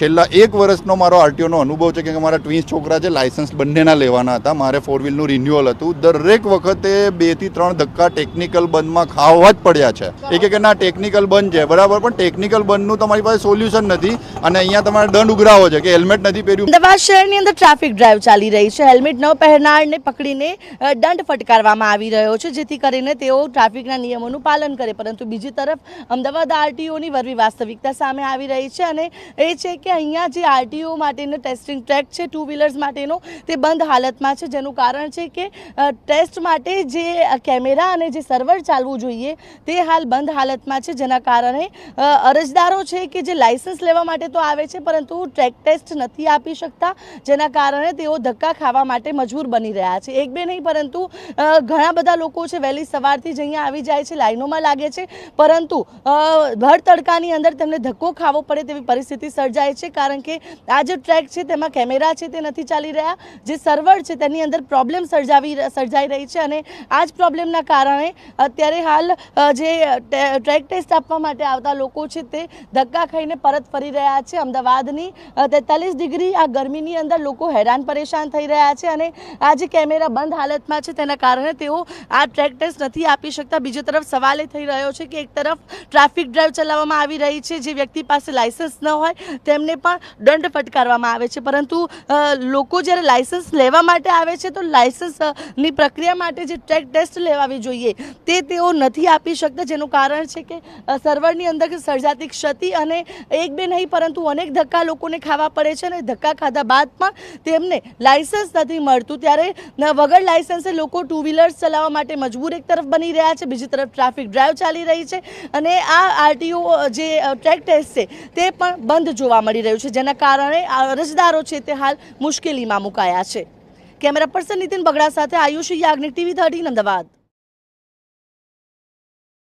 છેલ્લા 1 વર્ષનો મારો આરટીઓનો અનુભવ છે કે મારા ટ્વિન્સ છોકરા છે, લાયસન્સ બંનેના લેવાના હતા, મારે 4 વ્હીલનું રિન્યુઅલ હતું. દરેક વખતે 2 થી 3 ધક્કા ટેકનિકલ બંધમાં ખાવા જ પડ્યા છે. એક કે ના ટેકનિકલ બંધ છે બરાબર, પણ ટેકનિકલ બંધનું તમારી પાસે સોલ્યુશન નથી અને અહીંયા તમારે દંડ ઉઘરાવો છે કે હેલ્મેટ નથી પહેર્યું. અમદાવાદ શહેરની અંદર ટ્રાફિક ડ્રાઈવ ચાલી રહી છે. હેલ્મેટ ન પહેરનારને પકડીને દંડ ફટકારવામાં આવી રહ્યો છે, જેથી કરીને તેઓ ટ્રાફિકના નિયમોનું પાલન કરે. પરંતુ બીજી તરફ અમદાવાદ આરટીઓની વરવી વાસ્તવિકતા સામે આવી રહી છે અને એ છે કે અહીંયા જે આરટીઓ માટેનો ટેસ્ટિંગ ટ્રેક છે 2 વ્હીલર્સ માટેનો, તે બંધ હાલતમાં છે, જેનું કારણ છે કે ટેસ્ટ માટે જે કેમેરા અને જે સર્વર ચાલવું જોઈએ તે હાલ બંધ હાલતમાં છે, જેના કારણે અરજદારો છે કે જે લાયસન્સ લેવા માટે તો આવે છે પરંતુ ટ્રેક ટેસ્ટ નથી આપી શકતા, જેના કારણે તેઓ ધક્કા ખાવા માટે મજબૂર બની રહ્યા છે. એક બે નહીં પરંતુ ઘણા બધા લોકો છે વહેલી સવારથી જ અહીંયા આવી જાય છે, લાઈનોમાં લાગે છે, પરંતુ ભર તડકાની અંદર તેમને ધક્કો ખાવો પડે તેવી પરિસ્થિતિ સર્જાય છે, કારણ કે આ જે ટ્રેક છે તેમાં કેમેરા છે તે નથી ચાલી રહ્યા, જે સર્વર છે તેની અંદર પ્રોબ્લેમ સર્જાઈ રહી છે અને આ જ પ્રોબ્લેમના કારણે અત્યારે હાલ જે ટ્રેક ટેસ્ટ આપવા માટે આવતા લોકો છે તે ધક્કા ખાઈને પરત ફરી રહ્યા છે. અમદાવાદની 43 ડિગ્રી આ ગરમીની અંદર લોકો હેરાન પરેશાન થઈ રહ્યા છે અને આ જે કેમેરા બંધ હાલતમાં છે તેના કારણે તેઓ આ ટ્રેક ટેસ્ટ નથી આપી શકતા. બીજી તરફ સવાલ એ થઈ રહ્યો છે કે એક તરફ ટ્રાફિક ડ્રાઈવ ચલાવવામાં આવી રહી છે, જે વ્યક્તિ પાસે લાયસન્સ ન હોય તેમને પણ દંડ ફટકારવામાં આવે છે, પરંતુ લોકો જ્યારે લાયસન્સ લેવા માટે આવે છે તો લાયસન્સની પ્રક્રિયા માટે જે ટ્રેક ટેસ્ટ લેવાવી જોઈએ તે તેઓ નથી આપી શકતા, જેનું કારણ છે કે સર્વરની અંદર સર્જાતી ક્ષતિ અને એક બે નહીં પરંતુ અનેક ધક્કા લોકોને ખાવા પડે છે અને ધક્કા ખાધા બાદ પણ તેમને લાયસન્સ નથી મળતું. ત્યારે વગર લાયસન્સે લોકો 2 વ્હીલર્સ ચલાવવા માટે મજબૂર એક તરફ બની રહ્યા છે, બીજી તરફ ટ્રાફિક ડ્રાઈવ ચાલી રહી છે અને આ આરટીઓ જે ટ્રેક ટેસ્ટ છે તે પણ બંધ જોવા મળી રહ્યું છે, જેના કારણે અરજદારો છે તે હાલ મુશ્કેલીમાં મુકાયા છે. કેમેરા પર્સન નીતિન બગડા સાથે આયુષી યાજ્ઞિક, TV 13 અમદાવાદ.